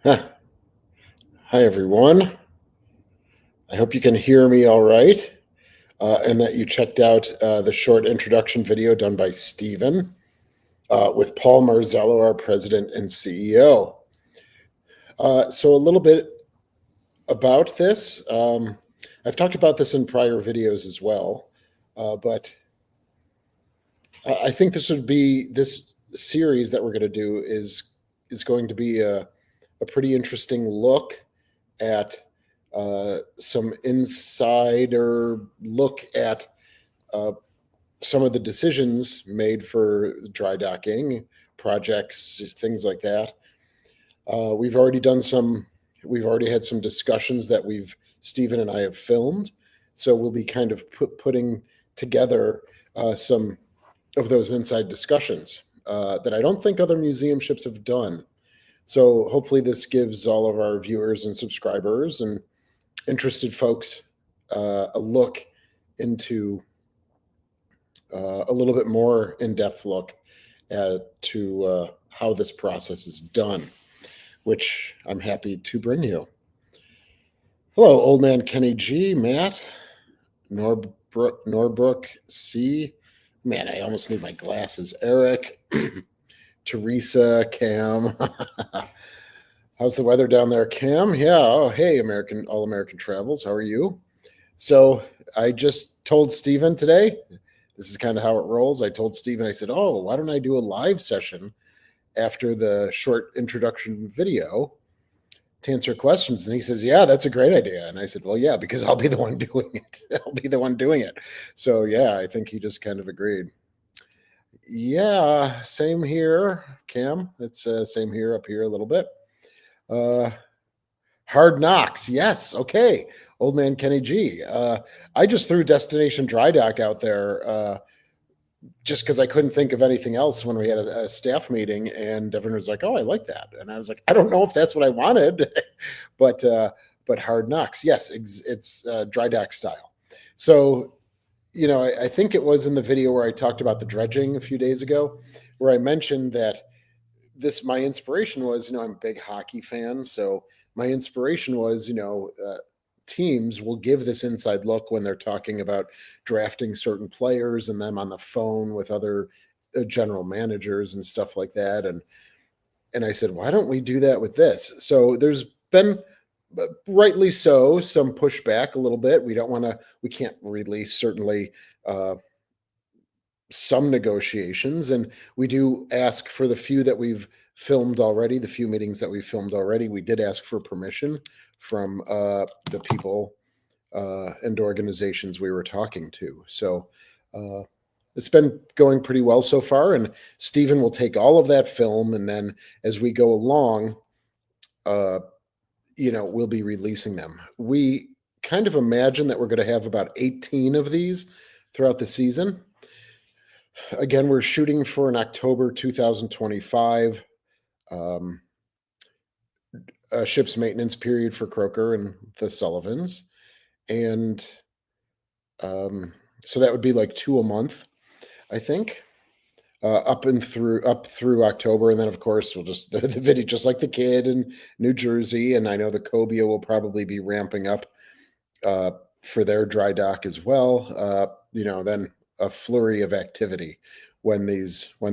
Huh. Hi, everyone. I hope you can hear me all right, and that you checked out the short introduction video done by Stephen with Paul Marzello, our president and CEO. So, a little bit about this. I've talked about this in prior videos as well, but I think this series that we're going to do is going to be a pretty interesting look at some insider look at uh, some of the decisions made for dry docking projects, things like that. We've already done some. We've already had some discussions that Stephen and I have filmed, so we'll be kind of putting together some of those inside discussions that I don't think other museum ships have done. So hopefully this gives all of our viewers and subscribers and interested folks a look into a little bit more in-depth look to how this process is done, which I'm happy to bring you. Hello, Old Man Kenny G, Matt, Norbrook C. Man, I almost need my glasses. Eric, Teresa, Cam. How's the weather down there, Cam? Yeah. Oh, hey, All American Travels. How are you? So I just told Stephen today, this is kind of how it rolls. I told Stephen, I said, oh, why don't I do a live session after the short introduction video to answer questions? And he says, yeah, that's a great idea. And I said, well, yeah, because I'll be the one doing it. I'll be the one doing it. So yeah, I think he just kind of agreed. Yeah, same here, Cam. It's same here up here a little bit. Hard Knocks. Yes. Okay. Old Man Kenny G. I just threw Destination Drydock out there just because I couldn't think of anything else when we had a staff meeting, and everyone was like, "Oh, I like that," and I was like, "I don't know if that's what I wanted," but Hard Knocks. Yes, it's Drydock style. So I think it was in the video where I talked about the dredging a few days ago, where I mentioned that my inspiration was, I'm a big hockey fan. So my inspiration was, teams will give this inside look when they're talking about drafting certain players and them on the phone with other general managers and stuff like that. And I said, why don't we do that with this? So there's been, rightly so, some pushback a little bit. We can't release certainly some negotiations, and we do ask for the few that we've filmed already, the few meetings that we've filmed already. We did ask for permission from the people and organizations we were talking to. So it's been going pretty well so far, and Stephen will take all of that film, and then as we go along, we'll be releasing them. We kind of imagine that we're going to have about 18 of these throughout the season. Again, we're shooting for an October 2025 ship's maintenance period for Croker and the Sullivans. And so that would be like 2 a month, I think, up through October. And then, of course, we'll just the video, just like the kid in New Jersey. And I know the Cobia will probably be ramping up for their dry dock as well. Then a flurry of activity when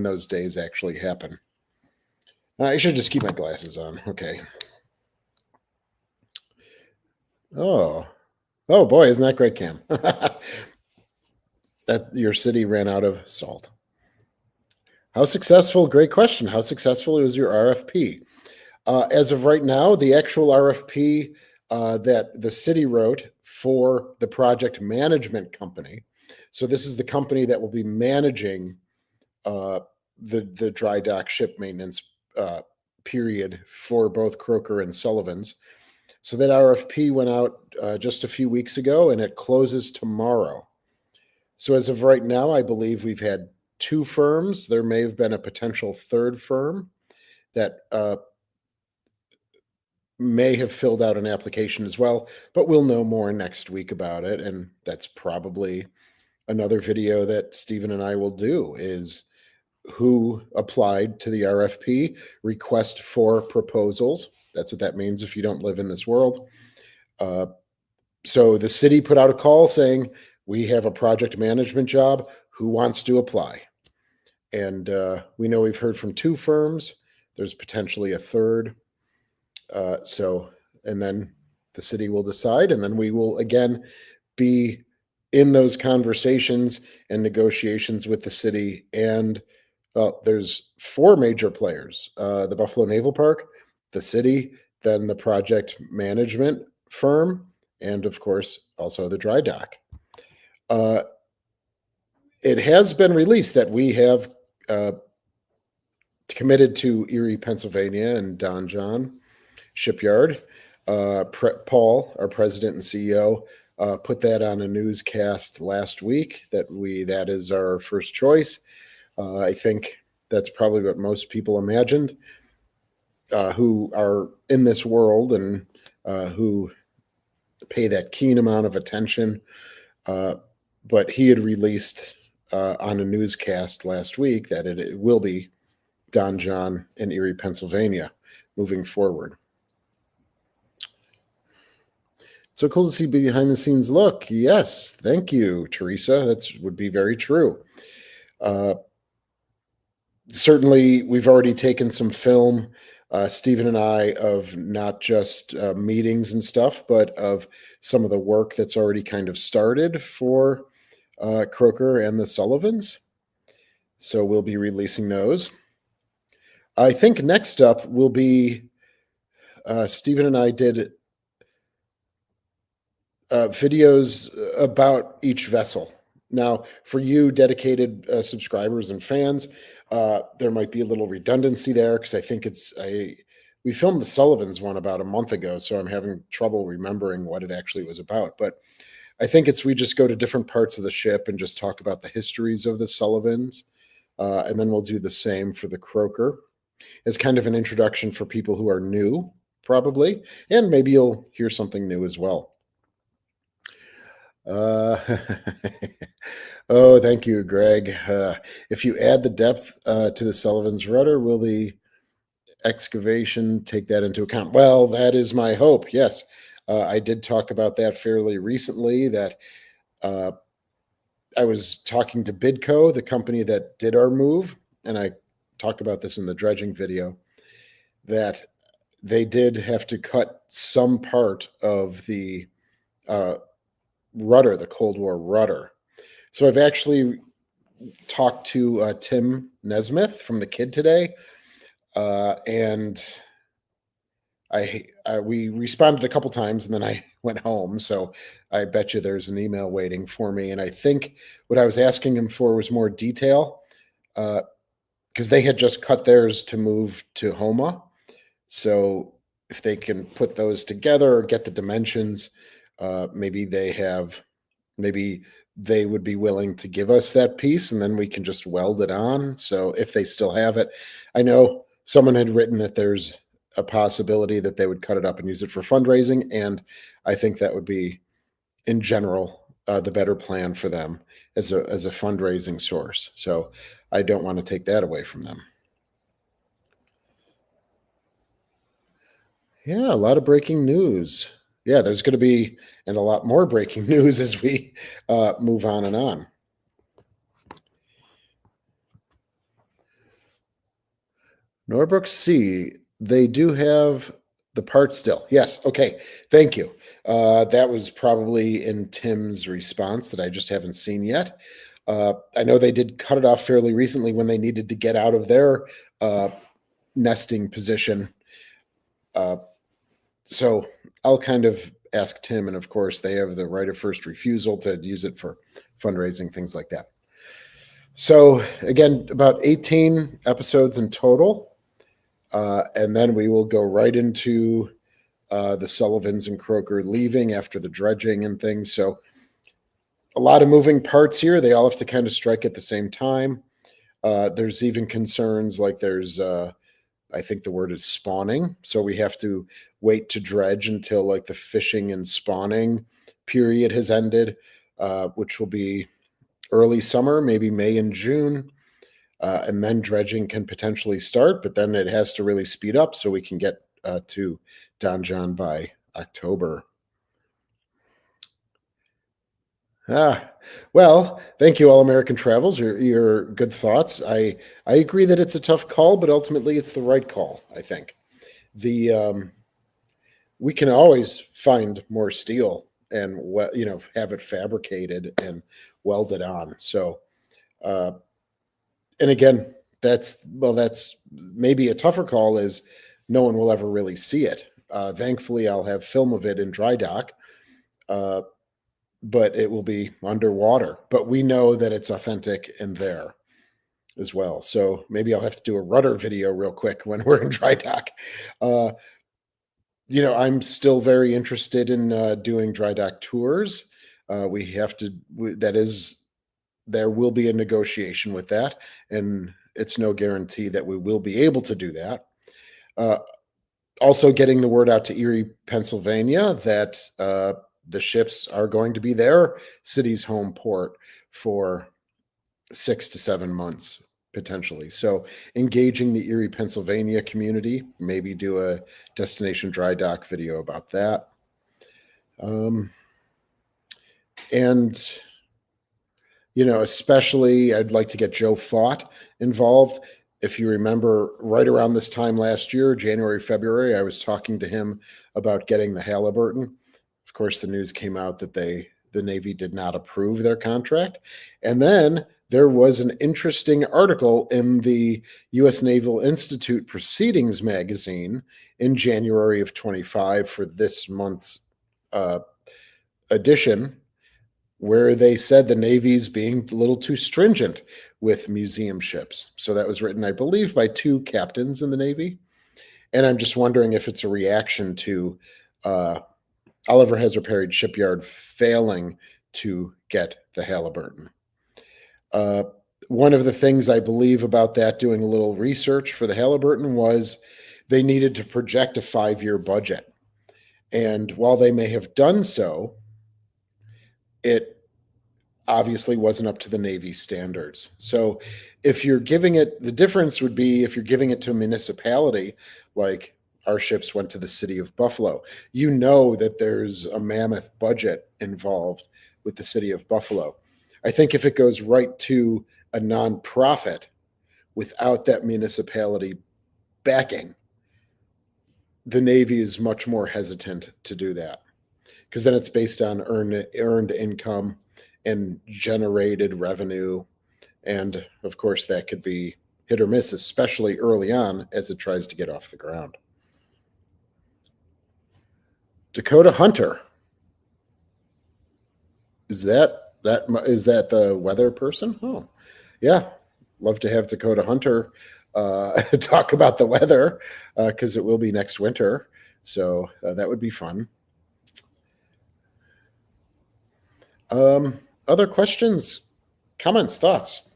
those days actually happen. I should just keep my glasses on. Okay. Oh boy, isn't that great, Cam? That your city ran out of salt. How successful? Great question. How successful was your RFP? As of right now, the actual RFP that the city wrote for the project management company. So this is the company that will be managing the dry dock ship maintenance period for both Croker and Sullivan's. So that RFP went out just a few weeks ago, and it closes tomorrow. So as of right now, I believe we've had 2 firms. There may have been a potential 3rd firm that may have filled out an application as well, but we'll know more next week about it. And that's probably another video that Stephen and I will do, is who applied to the RFP, request for proposals. That's what that means if you don't live in this world. So the city put out a call saying, we have a project management job. Who wants to apply? And we know we've heard from 2 firms. There's potentially a third. And then the city will decide, and then we will again be in those conversations and negotiations with the city. And there's 4 major players: the Buffalo Naval Park, the city, then the project management firm, and of course, also the dry dock. It has been released that we have committed to Erie, Pennsylvania, and Don John Shipyard. Paul, our president and CEO, put that on a newscast last week that is our first choice. I think that's probably what most people imagined, who are in this world and who pay that keen amount of attention. But he had released on a newscast last week that it will be Don John in Erie, Pennsylvania, moving forward. So cool to see behind the scenes look. Yes, thank you, Teresa. That would be very true. Certainly, we've already taken some film, Stephen and I, of not just meetings and stuff, but of some of the work that's already kind of started for Croker and the Sullivans. So we'll be releasing those. I think next up will be Stephen and I did videos about each vessel. Now, for you dedicated subscribers and fans, there might be a little redundancy there because I think we filmed the Sullivans one about a month ago, so I'm having trouble remembering what it actually was about. But I think we just go to different parts of the ship and just talk about the histories of the Sullivans, and then we'll do the same for the Croker as kind of an introduction for people who are new, probably, and maybe you'll hear something new as well. Oh, thank you, Greg. If you add the depth to the Sullivan's rudder, will the excavation take that into account? Well, that is my hope. Yes, I did talk about that fairly recently. That I was talking to Bidco, the company that did our move, and I talked about this in the dredging video, that they did have to cut some part of the rudder, the Cold War rudder. So I've actually talked to Tim Nesmith from The Kid today, and we responded a couple times, and then I went home. So I bet you there's an email waiting for me. And I think what I was asking him for was more detail, because they had just cut theirs to move to Homa. So if they can put those together or get the dimensions, maybe they would be willing to give us that piece, and then we can just weld it on. So if they still have it, I know someone had written that there's a possibility that they would cut it up and use it for fundraising, and I think that would be, in general, the better plan for them as a fundraising source. So I don't want to take that away from them. Yeah, a lot of breaking news. Yeah, there's going to be a lot more breaking news as we move on and on. Norbrook C, they do have the parts still. Yes, okay, thank you. That was probably in Tim's response that I just haven't seen yet. I know they did cut it off fairly recently when they needed to get out of their nesting position. So I'll kind of ask Tim, and of course they have the right of first refusal to use it for fundraising, things like that. So again, about 18 episodes in total, and then we will go right into the Sullivans and Croker leaving after the dredging and things. So a lot of moving parts here. They all have to kind of strike at the same time. There's even concerns like there's I think the word is spawning. So we have to wait to dredge until like the fishing and spawning period has ended, which will be early summer, maybe May and June. And then dredging can potentially start, but then it has to really speed up so we can get to Don John by October. Well, thank you, All American Travels. Your good thoughts. I agree that it's a tough call, but ultimately it's the right call. I think the we can always find more steel and have it fabricated and welded on. So, uh, and again, that's maybe a tougher call. Is no one will ever really see it. Thankfully, I'll have film of it in dry dock. But it will be underwater. But we know that it's authentic in there as well. So maybe I'll have to do a rudder video real quick when we're in dry dock. I'm still very interested in doing dry dock tours. We have to. There will be a negotiation with that, and it's no guarantee that we will be able to do that. Also, getting the word out to Erie, Pennsylvania, that the ships are going to be their city's home port for 6 to 7 months potentially. So engaging the Erie, Pennsylvania community, maybe do a Destination Drydock video about that. And especially I'd like to get Joe Fott involved. If you remember, right around this time last year, January, February, I was talking to him about getting the Halliburton. Of course, the news came out that the Navy did not approve their contract. And then there was an interesting article in the U.S. Naval Institute Proceedings magazine in January of 25 for this month's edition, where they said the Navy's being a little too stringent with museum ships. So that was written, I believe, by 2 captains in the Navy. And I'm just wondering if it's a reaction to Oliver Hazard Perry Shipyard failing to get the Halliburton. One of the things I believe about that, doing a little research for the Halliburton, was they needed to project a 5-year budget. And while they may have done so, it obviously wasn't up to the Navy standards. So if you're giving it, the difference would be if you're giving it to a municipality, like our ships went to the city of Buffalo, that there's a mammoth budget involved with the city of Buffalo. I think if it goes right to a nonprofit without that municipality backing, the Navy is much more hesitant to do that, because then it's based on earned income and generated revenue. And of course, that could be hit or miss, especially early on as it tries to get off the ground. Dakota Hunter. Is that the weather person? Oh, yeah. Love to have Dakota Hunter talk about the weather, because it will be next winter. So that would be fun. Other questions, comments, thoughts?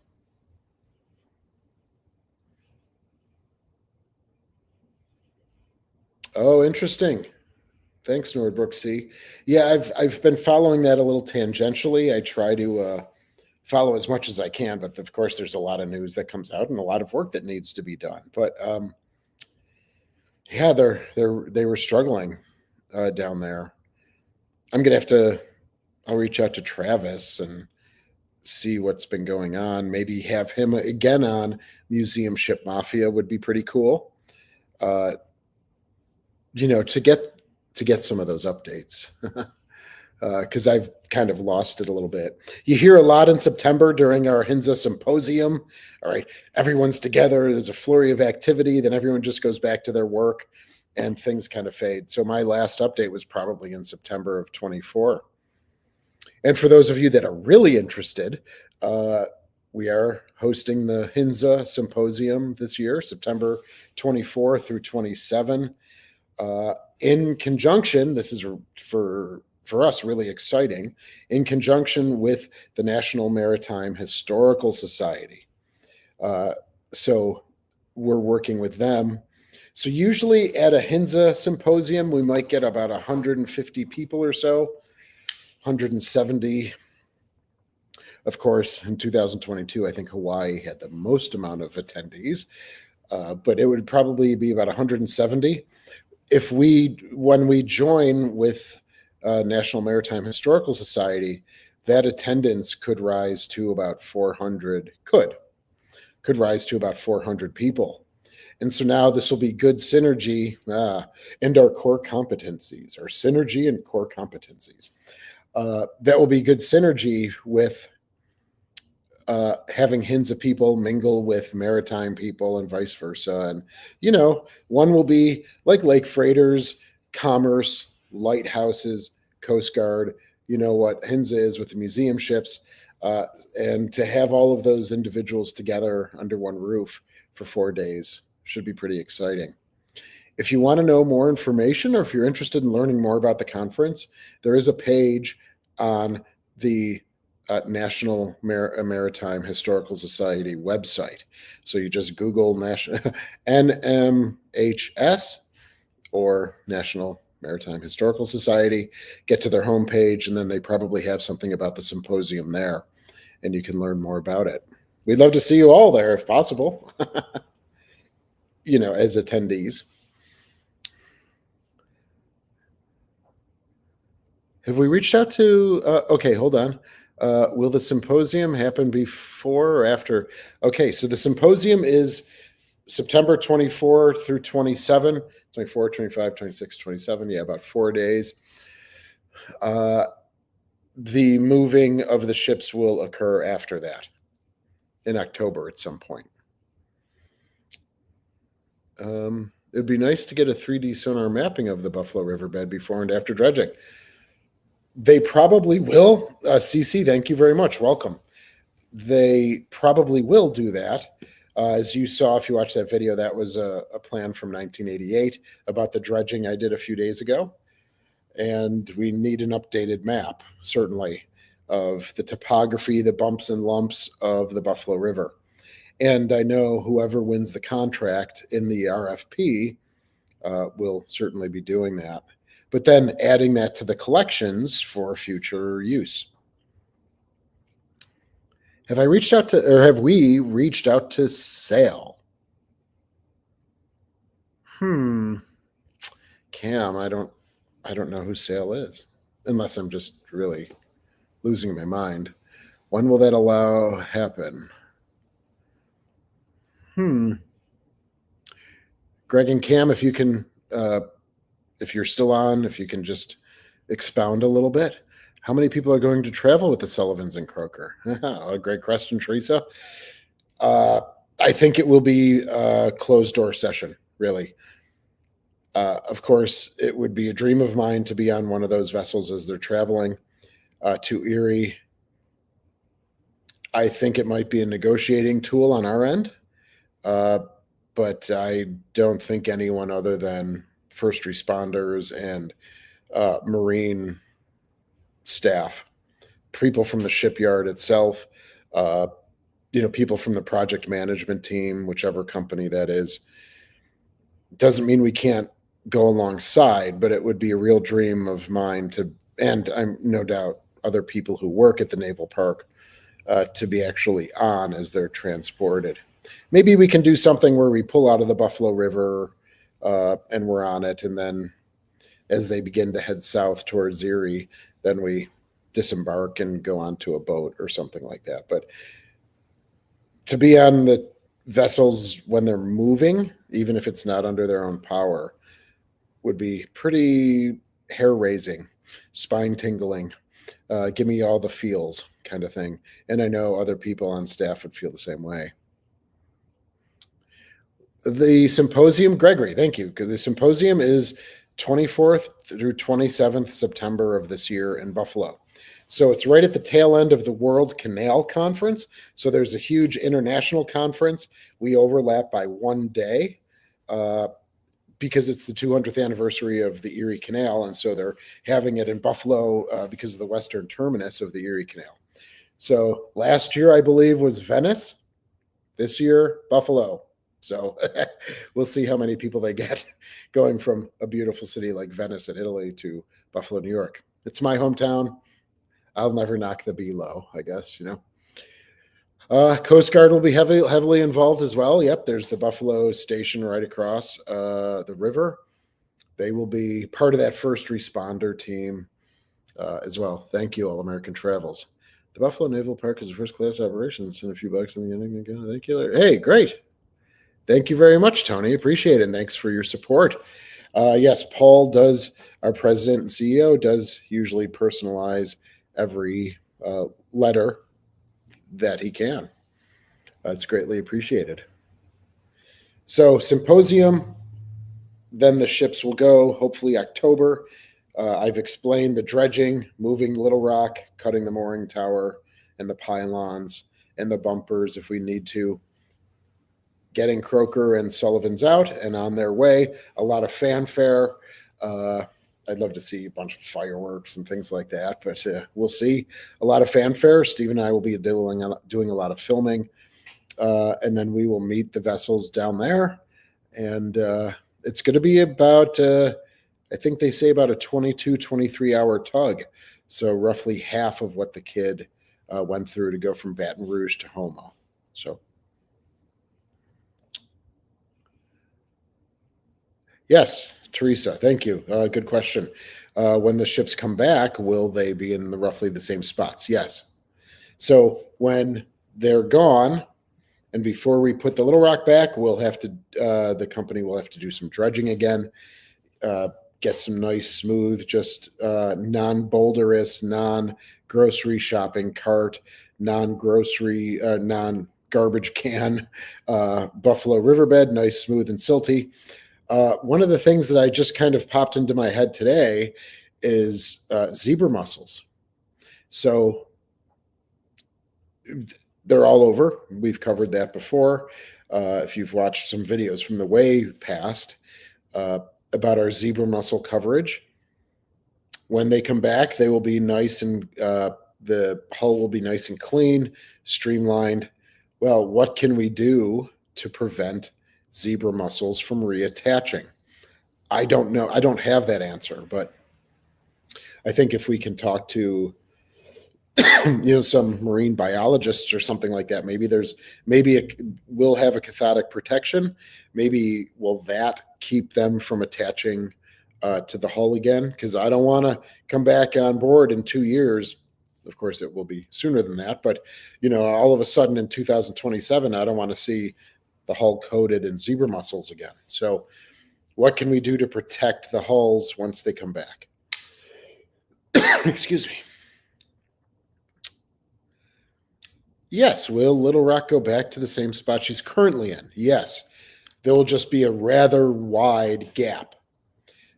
Oh, interesting. Thanks, Nordbrook C. Yeah, I've been following that a little tangentially. I try to follow as much as I can, but of course, there's a lot of news that comes out and a lot of work that needs to be done. But yeah, they were struggling down there. I'm gonna have to. I'll reach out to Travis and see what's been going on. Maybe have him again on Museum Ship Mafia would be pretty cool. To get some of those updates, because I've kind of lost it a little bit. You hear a lot in September during our HINZA symposium. All right, everyone's together. There's a flurry of activity. Then everyone just goes back to their work, and things kind of fade. So my last update was probably in September of 24. And for those of you that are really interested, we are hosting the HINZA symposium this year, September 24 through 27. In conjunction, this is for us really exciting, in conjunction with the National Maritime Historical Society. So we're working with them. So usually at a HINZA symposium, we might get about 150 people or so, 170. Of course, in 2022, I think Hawaii had the most amount of attendees, but it would probably be about 170. when we join with National Maritime Historical Society, that attendance could rise to about 400, could rise to about 400 people. And so now this will be good synergy and our core competencies, our synergy and core competencies. That will be good synergy with having Hinza people mingle with maritime people and vice versa. And, one will be like lake freighters, commerce, lighthouses, Coast Guard, what Hinza is with the museum ships. And to have all of those individuals together under one roof for 4 days should be pretty exciting. If you want to know more information, or if you're interested in learning more about the conference, there is a page on the National Maritime Historical Society website. So you just Google NMHS or National Maritime Historical Society, get to their homepage, and then they probably have something about the symposium there, and you can learn more about it. We'd love to see you all there if possible, as attendees. Have we reached out to, okay, hold on. Will the symposium happen before or after? Okay, so the symposium is September 24 through 27, 24, 25, 26, 27. Yeah, about 4 days. The moving of the ships will occur after that in October at some point. It'd be nice to get a 3D sonar mapping of the Buffalo Riverbed before and after dredging. They probably will. CC, thank you very much. Welcome. They probably will do that. As you saw, if you watched that video, that was a plan from 1988 about the dredging I did a few days ago. And we need an updated map, certainly, of the topography, the bumps and lumps of the Buffalo River. And I know whoever wins the contract in the RFP will certainly be doing that. But then adding that to the collections for future use. Have we reached out to SAIL? Cam, I don't know who SAIL is, unless I'm just really losing my mind. When will that allow happen? Greg and Cam, if you can, if you're still on, if you can just expound a little bit. How many people are going to travel with the Sullivans and Croker? A great question, Teresa. I think it will be a closed door session, really. Of course, it would be a dream of mine to be on one of those vessels as they're traveling to Erie. I think it might be a negotiating tool on our end, but I don't think anyone other than first responders and Marine staff, people from the shipyard itself, people from the project management team, whichever company that is. Doesn't mean we can't go alongside, but it would be a real dream of mine and I'm no doubt other people who work at the Naval Park, to be actually on as they're transported. Maybe we can do something where we pull out of the Buffalo River and we're on it, and then as they begin to head south towards Erie, then we disembark and go onto a boat or something like that. But to be on the vessels when they're moving, even if it's not under their own power, would be pretty hair-raising, spine-tingling, give me all the feels kind of thing. And I know other people on staff would feel the same way. The symposium, Gregory, thank you. Because the symposium is 24th through 27th September of this year in Buffalo. So it's right at the tail end of the World Canal Conference. So there's a huge international conference. We overlap by 1 day because it's the 200th anniversary of the Erie Canal. And so they're having it in Buffalo because of the western terminus of the Erie Canal. So last year, I believe, was Venice. This year, Buffalo. So we'll see how many people they get going from a beautiful city like Venice in Italy to Buffalo, New York. It's my hometown. I'll never knock the B low, I guess, Coast Guard will be heavily involved as well. Yep, there's the Buffalo station right across the river. They will be part of that first responder team as well. Thank you, All American Travels. The Buffalo Naval Park is a first-class operation. Send a few bucks in the end. Thank you. Hey, great. Thank you very much, Tony. Appreciate it. And thanks for your support. Yes, Paul does, our president and CEO, does usually personalize every letter that he can. It's greatly appreciated. So, symposium, then the ships will go, hopefully October. I've explained the dredging, moving Little Rock, cutting the mooring tower and the pylons and the bumpers if we need to, getting Croker and Sullivan's out and on their way. A lot of fanfare. I'd love to see a bunch of fireworks and things like that, but we'll see. A lot of fanfare. Steve and I will be doing a lot of filming, and then we will meet the vessels down there. And it's going to be about, I think they say about a 22, 23-hour tug. So roughly half of what the kid went through to go from Baton Rouge to Houma. So. Yes, Teresa, thank you. Good question. When the ships come back, will they be in roughly the same spots? Yes. So when they're gone, and before we put the Little Rock back, we'll have to, the company will have to do some dredging again, get some nice, smooth, just non-boulderous, non-grocery shopping cart, non-grocery, non-garbage can, Buffalo riverbed, nice, smooth, and silty. One of the things that I just kind of popped into my head today is zebra mussels. So they're all over. We've covered that before. If you've watched some videos from the way past about our zebra mussel coverage, when they come back, they will be nice and the hull will be nice and clean, streamlined. Well, what can we do to prevent zebra mussels from reattaching? I don't know. I don't have that answer, but I think if we can talk to some marine biologists or something like that, we'll have a cathodic protection. Maybe will that keep them from attaching to the hull again? Because I don't want to come back on board in 2 years. Of course, it will be sooner than that, but all of a sudden in 2027, I don't want to see the hull coated in zebra mussels again. So what can we do to protect the hulls once they come back? Excuse me. Yes, will Little Rock go back to the same spot she's currently in? Yes. There will just be a rather wide gap.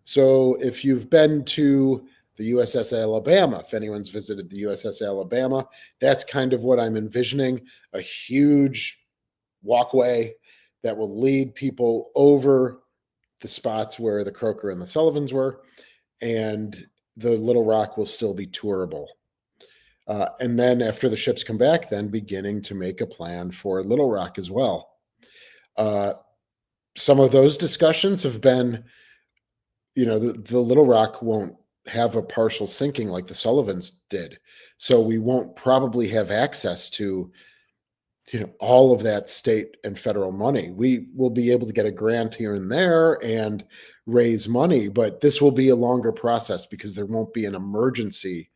So if you've been to the USS Alabama, if anyone's visited the USS Alabama, that's kind of what I'm envisioning, a huge walkway that will lead people over the spots where the Croker and the Sullivans were, and the Little Rock will still be tourable. And then after the ships come back, then beginning to make a plan for Little Rock as well. Some of those discussions have been, the Little Rock won't have a partial sinking like the Sullivans did. So we won't probably have access to all of that state and federal money. We will be able to get a grant here and there and raise money, but this will be a longer process because there won't be an emergency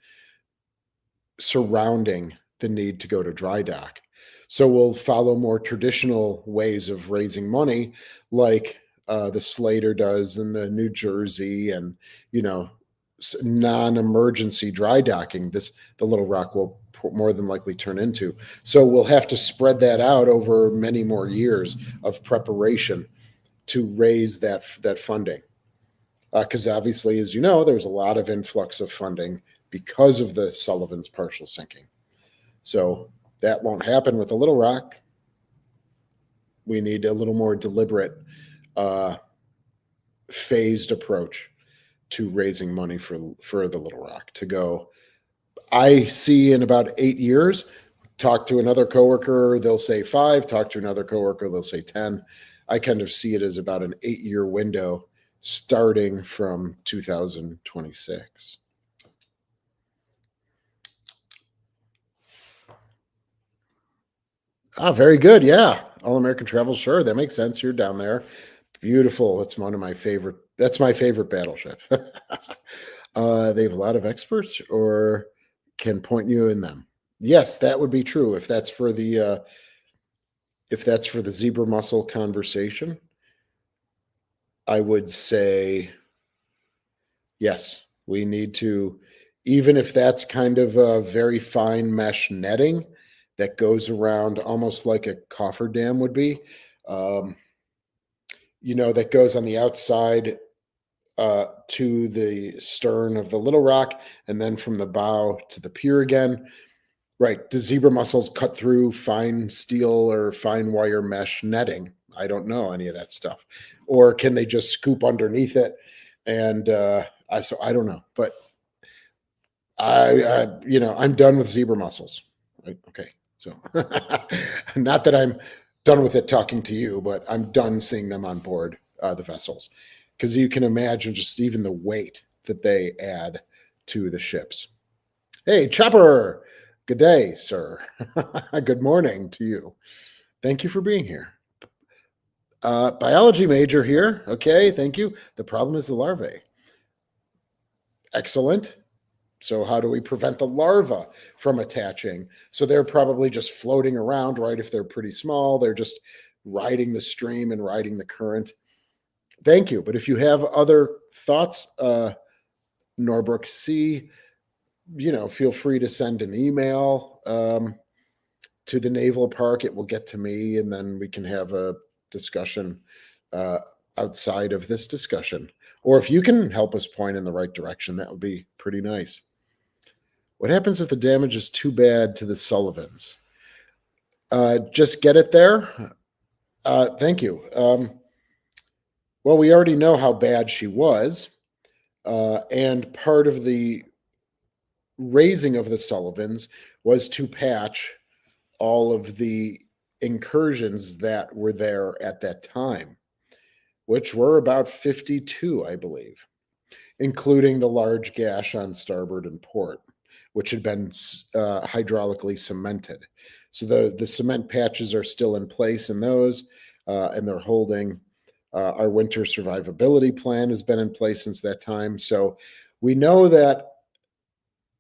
surrounding the need to go to dry dock. So we'll follow more traditional ways of raising money, like the Slater does in the New Jersey, and non-emergency dry docking. The Little Rock will more than likely turn into. So we'll have to spread that out over many more years of preparation to raise that funding. Because obviously, as you know, there's a lot of influx of funding because of the Sullivan's partial sinking. So that won't happen with the Little Rock. We need a little more deliberate, phased approach to raising money for the Little Rock to go. I see in about 8 years, talk to another coworker, they'll say 5, talk to another coworker, they'll say 10. I kind of see it as about an 8-year window starting from 2026. Very good. Yeah. All American Travel. Sure. That makes sense. You're down there. Beautiful. It's one of my favorite. That's my favorite battleship. They have a lot of experts, or can point you in them. Yes, that would be true if that's for the zebra mussel conversation. I would say yes. We need to, even if that's kind of a very fine mesh netting that goes around almost like a cofferdam would be. Um, that goes on the outside to the stern of the little rock, and then from the bow to the pier again. Right. Do zebra mussels cut through fine steel or fine wire mesh netting? I don't know any of that stuff. Or can they just scoop underneath it? And I don't know. But I'm done with zebra mussels. Right? Okay. So not that I'm done with it talking to you, but I'm done seeing them on board the vessels, because you can imagine just even the weight that they add to the ships. Hey, Chopper. Good day, sir. Good morning to you. Thank you for being here. Biology major here. Okay, thank you. The problem is the larvae. Excellent. So how do we prevent the larva from attaching? So they're probably just floating around, right? If they're pretty small, they're just riding the stream and riding the current. Thank you. But if you have other thoughts, Norbrook C, feel free to send an email to the naval park. It will get to me, and then we can have a discussion uh, outside of this discussion. Or if you can help us point in the right direction, that would be pretty nice. What happens if the damage is too bad to the Sullivans? Just get it there. Thank you. Well, we already know how bad she was. And part of the raising of the Sullivans was to patch all of the incursions that were there at that time, which were about 52, I believe, including the large gash on starboard and port, which had been hydraulically cemented. So the cement patches are still in place in those, and they're holding. Our winter survivability plan has been in place since that time. So we know that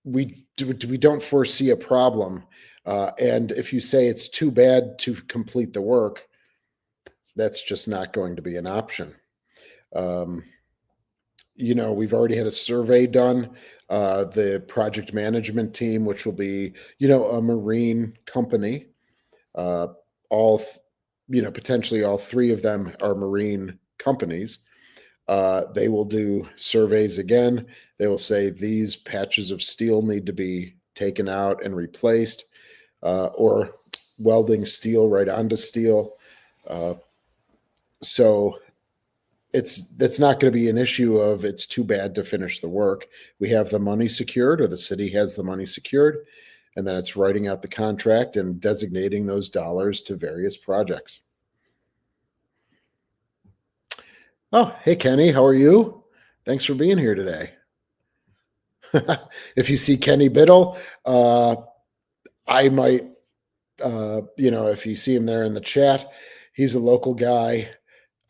we don't foresee a problem. And if you say it's too bad to complete the work, that's just not going to be an option. Um, we've already had a survey done. The project management team, which will be, a marine company, uh, potentially all three of them are marine companies. They will do surveys again. They will say these patches of steel need to be taken out and replaced, or welding steel right onto steel. So that's not going to be an issue of it's too bad to finish the work. We have the money secured, or the city has the money secured, and then it's writing out the contract and designating those dollars to various projects. Oh, hey, Kenny, how are you? Thanks for being here today. If you see Kenny Biddle, I might, if you see him there in the chat, he's a local guy.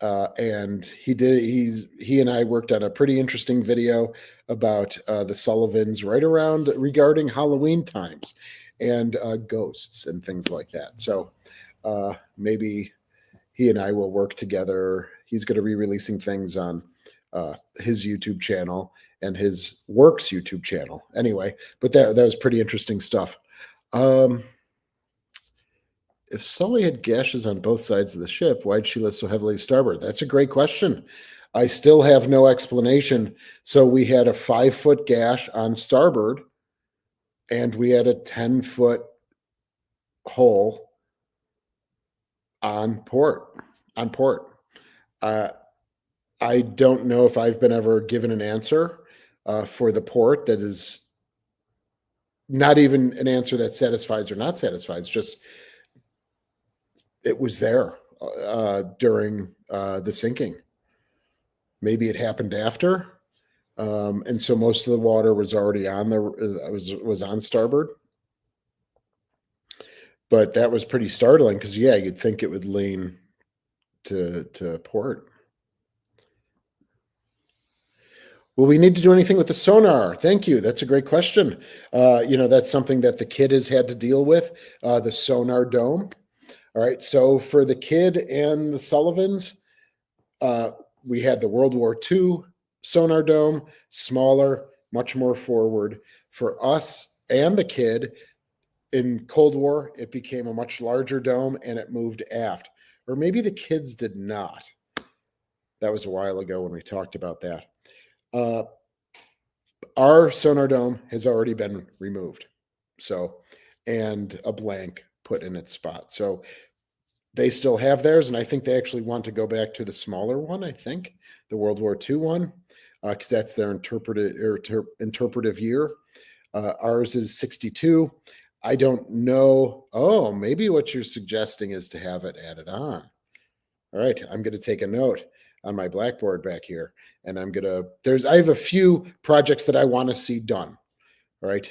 And he and I worked on a pretty interesting video about the Sullivans right around regarding Halloween times and ghosts and things like that. So maybe he and I will work together. He's going to be releasing things on his YouTube channel and his works YouTube channel. Anyway, but that was pretty interesting stuff. If Sully had gashes on both sides of the ship, why'd she lift so heavily starboard? That's a great question. I still have no explanation. So we had a 5-foot gash on starboard, and we had a 10-foot hole on port. On port. I don't know if I've been ever given an answer for the port that is not even an answer that satisfies or not satisfies. Just it was there during the sinking. Maybe it happened after, and so most of the water was already on the was on starboard. But that was pretty startling because you'd think it would lean to port. Will we need to do anything with the sonar? Thank you. That's a great question. That's something that the kid has had to deal with, the sonar dome. All right. So for the kid and the Sullivans, we had the World War II sonar dome, smaller, much more forward. For us and the kid in Cold War, it became a much larger dome and it moved aft. Or maybe the kids did not. That was a while ago when we talked about that. Our sonar dome has already been removed. And a blank put in its spot. So they still have theirs, and I think they actually want to go back to the smaller one, I think, the World War II one, because that's their interpretive year. Ours is 62. I don't know. Oh, maybe what you're suggesting is to have it added on. All right, I'm going to take a note on my blackboard back here, and I have a few projects that I want to see done. All right.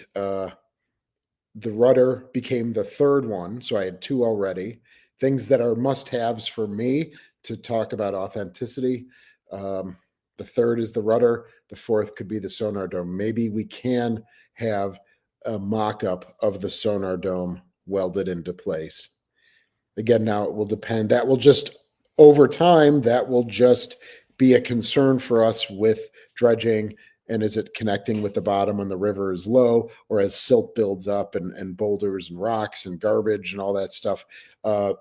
The rudder became the third one, so I had two already. Things that are must-haves for me to talk about authenticity. The third is the rudder. The fourth could be the sonar dome. Maybe we can have a mock-up of the sonar dome welded into place. Again, now it will depend. Over time, that will just be a concern for us with dredging. And is it connecting with the bottom when the river is low, or as silt builds up and boulders and rocks and garbage and all that stuff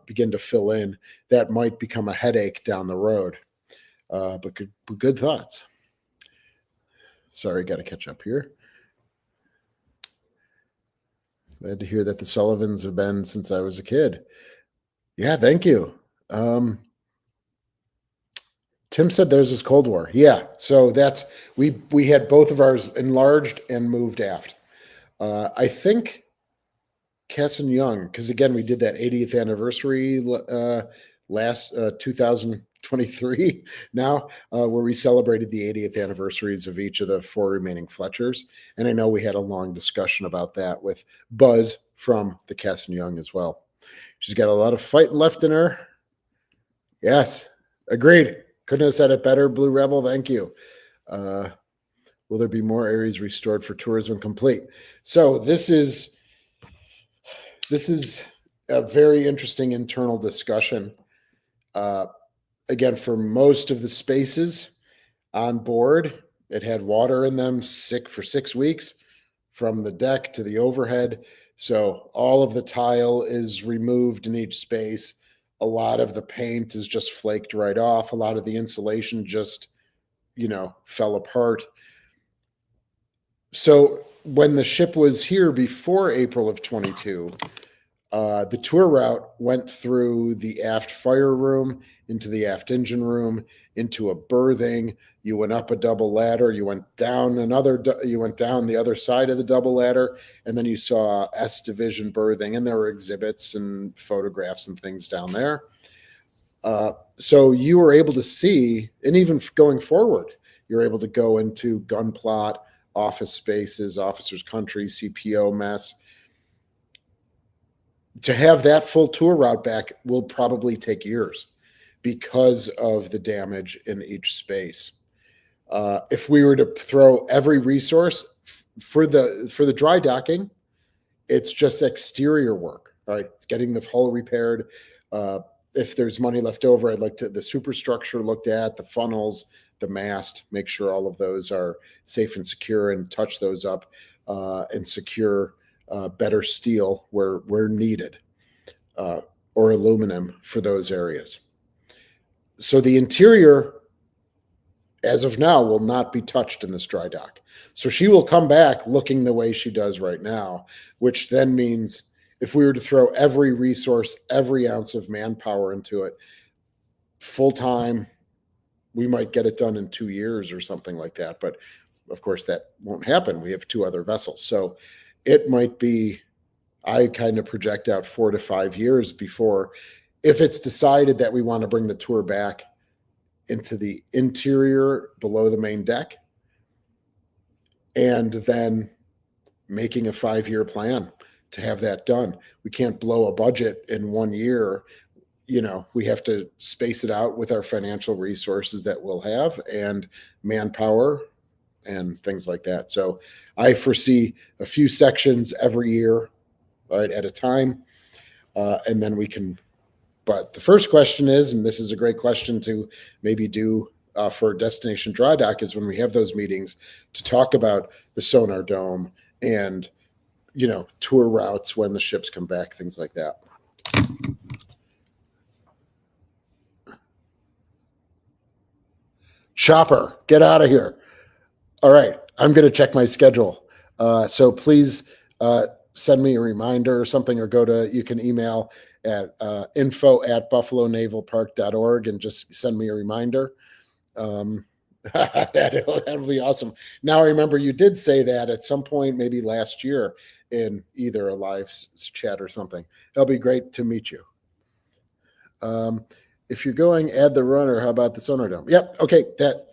begin to fill in? That might become a headache down the road. But good thoughts. Sorry, got to catch up here. Glad to hear that the Sullivans have been since I was a kid. Yeah, thank you. Tim said theirs was Cold War. Yeah, so we had both of ours enlarged and moved aft. I think Cass and Young, because again we did that 80th anniversary last 2023 now, where we celebrated the 80th anniversaries of each of the four remaining Fletchers, and I know we had a long discussion about that with Buzz from the Cass and Young as well. She's got a lot of fight left in her. Yes, agreed. Couldn't have said it better, Blue Rebel. Thank you. Will there be more areas restored for tourism complete? So this is a very interesting internal discussion. Again, for most of the spaces on board, it had water in them for 6 weeks from the deck to the overhead. So all of the tile is removed in each space. A lot of the paint is just flaked right off. A lot of the insulation just, fell apart. So when the ship was here before April of 22, the tour route went through the aft fire room, into the aft engine room, into a berthing. You went up a double ladder. You went down the other side of the double ladder, and then you saw S division berthing, and there were exhibits and photographs and things down there. So you were able to see, and even going forward, you're able to go into gun plot, office spaces, officers' country, CPO mess. To have that full tour route back will probably take years because of the damage in each space. If we were to throw every resource for the dry docking, it's just exterior work. All right, it's getting the hull repaired. If there's money left over, I'd like the superstructure looked at, the funnels, the mast, make sure all of those are safe and secure, and touch those up and secure better steel where needed, or aluminum for those areas. So the interior, as of now, will not be touched in this dry dock. So she will come back looking the way she does right now, which then means if we were to throw every resource, every ounce of manpower into it full time, we might get it done in 2 years or something like that. But of course, that won't happen. We have 2 other vessels. So it might be, I kind of project out 4 to 5 years before, if it's decided that we want to bring the tour back into the interior below the main deck, and then making a 5-year plan to have that done. We can't blow a budget in 1 year. We have to space it out with our financial resources that we'll have and manpower and things like that. So I foresee a few sections every year, right, at a time, and then we can. But the first question is, and this is a great question to maybe do for Destination Drydock, is when we have those meetings to talk about the sonar dome and tour routes when the ships come back, things like that. Chopper, get out of here. All right, I'm going to check my schedule. So please send me a reminder or something, or you can email at info@buffalonavalpark.org and just send me a reminder. That'll be awesome. Now, I remember you did say that at some point, maybe last year, in either a live chat or something. It'll be great to meet you. If you're going, add the runner. How about the sonar dome? Yep. Okay.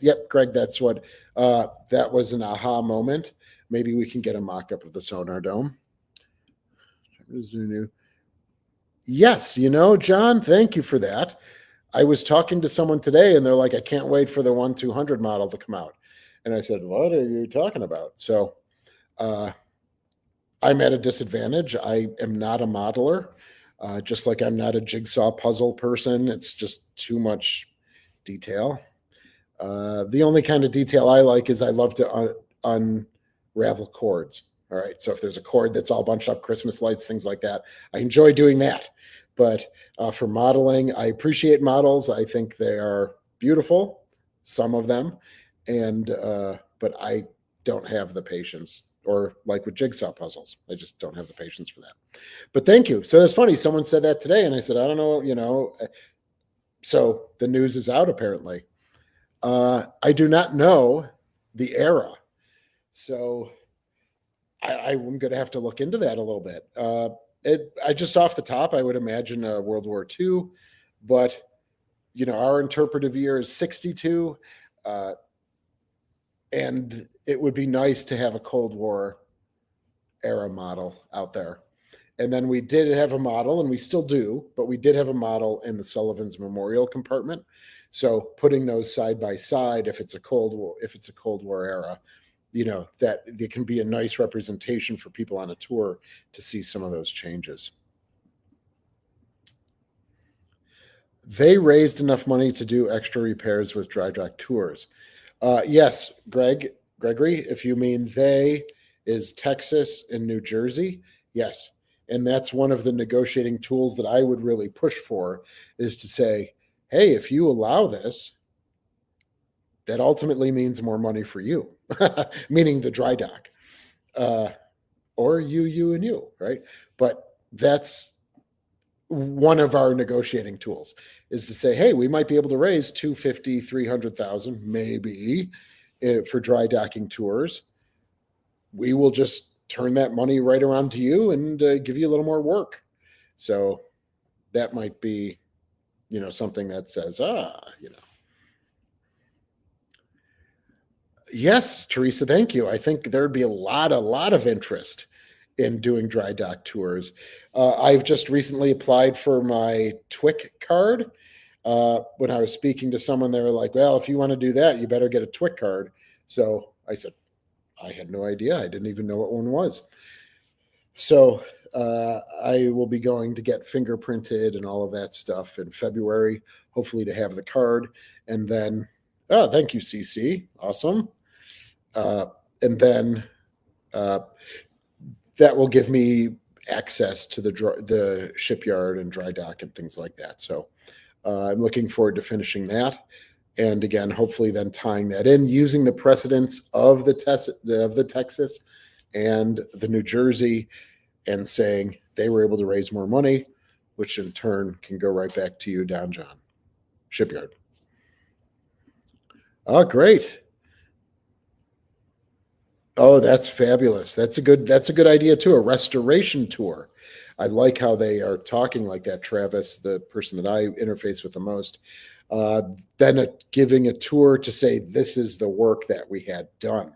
Yep, Greg. That's what. That was an aha moment. Maybe we can get a mock-up of the sonar dome. Yes, John. Thank you for that. I was talking to someone today, and they're like, "I can't wait for the 1-200 model to come out." And I said, "What are you talking about?" So, I'm at a disadvantage. I am not a modeler. Just like I'm not a jigsaw puzzle person. It's just too much detail. The only kind of detail I like is I love to unravel cords. All right. So if there's a cord that's all bunched up, Christmas lights, things like that, I enjoy doing that. But for modeling, I appreciate models. I think they are beautiful, some of them. But I don't have the patience, or like with jigsaw puzzles, I just don't have the patience for that. But thank you. So that's funny. Someone said that today, and I said, I don't know, So the news is out, apparently. I do not know the era. So I'm going to have to look into that a little bit. I just off the top, I would imagine World War II, but our interpretive year is 62, and it would be nice to have a Cold War era model out there. And then we did have a model, and we still do, but we did have a model in the Sullivan's Memorial compartment. So putting those side by side, if it's a Cold War era, that there can be a nice representation for people on a tour to see some of those changes. They raised enough money to do extra repairs with dry dock tours. Yes, Gregory, if you mean they is Texas and New Jersey, yes. And that's one of the negotiating tools that I would really push for, is to say, hey, if you allow this, that ultimately means more money for you, meaning the dry dock, or you, and you, right? But that's one of our negotiating tools, is to say, hey, we might be able to raise 250, 300,000, maybe, for dry docking tours. We will just turn that money right around to you and give you a little more work. So that might be, something that says, Yes, Teresa, thank you. I think there'd be a lot of interest in doing dry dock tours. I've just recently applied for my TWIC card. When I was speaking to someone, they were like, well, if you want to do that, you better get a TWIC card. So I said, I had no idea. I didn't even know what one was. So I will be going to get fingerprinted and all of that stuff in February, hopefully to have the card. And then, thank you, CC. Awesome. And then that will give me access to the shipyard and dry dock and things like that. So I'm looking forward to finishing that. And again, hopefully then tying that in, using the precedents of the Texas and the New Jersey, and saying they were able to raise more money, which in turn can go right back to you, Don John Shipyard. Oh, great. Oh, that's fabulous. That's a good idea too. A restoration tour. I like how they are talking like that, Travis, the person that I interface with the most. Then giving a tour to say, this is the work that we had done.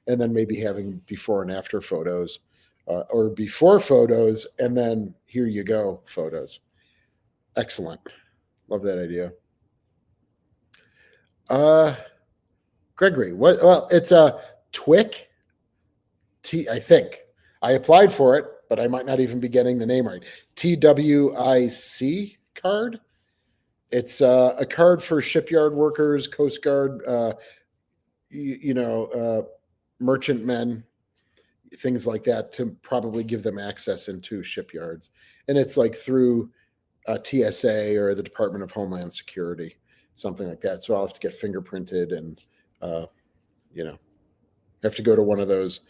And then maybe having before and after photos, or before photos, and then here you go, photos. Excellent. Love that idea. Gregory, well, it's TWIC, I think. I applied for it, but I might not even be getting the name right. TWIC card. It's a card for shipyard workers, Coast Guard, merchantmen, things like that, to probably give them access into shipyards. And it's like through TSA or the Department of Homeland Security, something like that. So I'll have to get fingerprinted and, have to go to one of those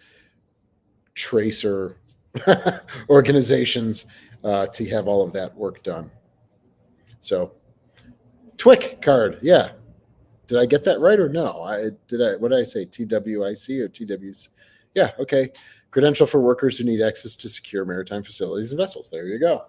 tracer organizations to have all of that work done. So TWIC card, yeah. Did I get that right or no? What did I say? TWIC or TWC? Yeah, okay. Credential for workers who need access to secure maritime facilities and vessels. There you go.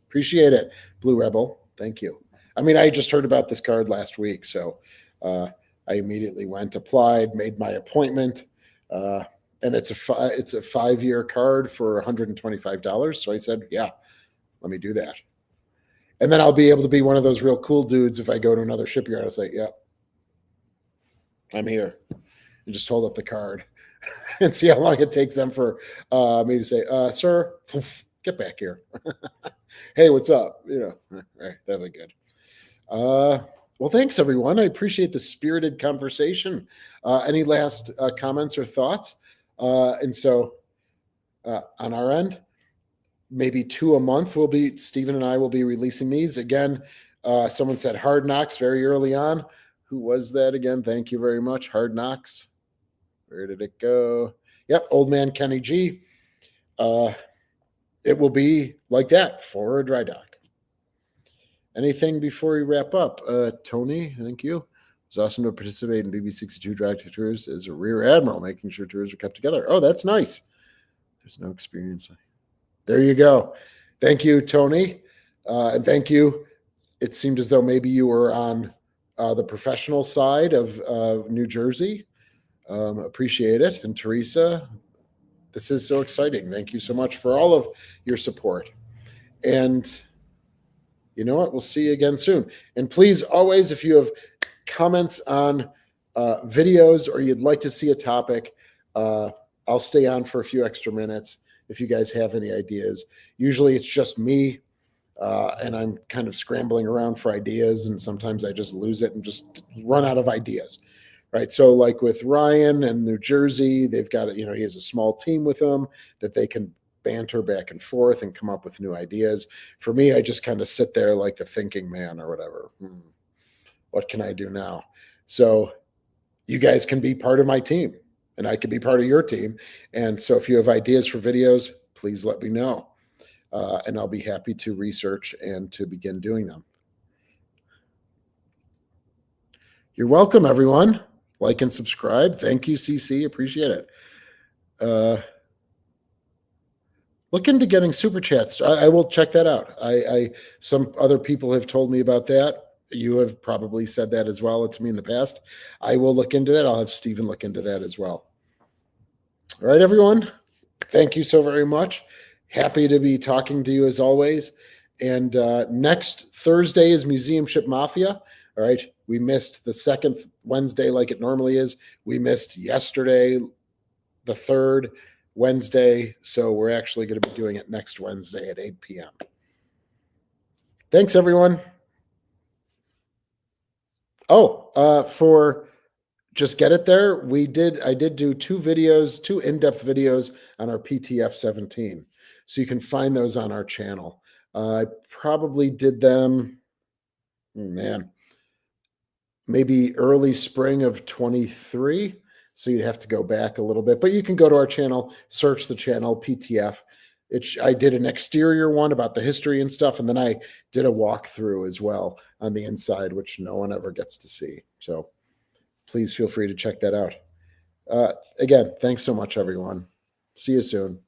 Appreciate it, Blue Rebel. Thank you. I mean, I just heard about this card last week, so I immediately went, applied, made my appointment, and it's a 5-year card for $125. So I said, yeah, let me do that. And then I'll be able to be one of those real cool dudes if I go to another shipyard. I'll say, yeah, I'm here. And just hold up the card and see how long it takes them for me to say, sir, get back here. Hey, what's up? All right, that'd be good. Well, thanks, everyone. I appreciate the spirited conversation. Any last comments or thoughts? And so on our end, maybe 2 a month Stephen and I will be releasing these. Again, someone said Hard Knocks very early on. Who was that again? Thank you very much. Hard Knocks. Where did it go? Yep, Old Man Kenny G. It will be like that for a dry dock. Anything before we wrap up? Tony, thank you. It's awesome to participate in BB62 dry dock tours as a rear admiral, making sure tours are kept together. Oh, that's nice. There's no experience. There you go. Thank you, Tony. And thank you. It seemed as though maybe you were on the professional side of New Jersey. Appreciate it. And Teresa, this is so exciting. Thank you so much for all of your support. And you know what? We'll see you again soon. And please, always, if you have comments on videos or you'd like to see a topic, I'll stay on for a few extra minutes if you guys have any ideas. Usually it's just me, and I'm kind of scrambling around for ideas, and sometimes I just lose it and just run out of ideas, right? So like with Ryan and New Jersey, they've got, he has a small team with them that they can banter back and forth and come up with new ideas. For me, I just kind of sit there like the thinking man or whatever. What can I do now? So you guys can be part of my team and I can be part of your team. And so if you have ideas for videos, please let me know. And I'll be happy to research and to begin doing them. You're welcome, everyone. Like and subscribe. Thank you, CC. Appreciate it. Look into getting super chats. I will check that out. Some other people have told me about that. You have probably said that as well to me in the past. I will look into that. I'll have Stephen look into that as well. All right, everyone. Thank you so very much. Happy to be talking to you as always. And next Thursday is Museum Ship Mafia. All right. We missed the second Wednesday like it normally is. We missed yesterday, the third Wednesday. So we're actually going to be doing it next Wednesday at 8 p.m. Thanks, everyone. Oh, for just get it there. I did do 2 videos, 2 in-depth videos on our PTF 17. So you can find those on our channel. I probably did them, maybe early spring of 23. So you'd have to go back a little bit, but you can go to our channel, search the channel PTF. I did an exterior one about the history and stuff. And then I did a walkthrough as well on the inside, which no one ever gets to see. So please feel free to check that out. Again, thanks so much, everyone. See you soon.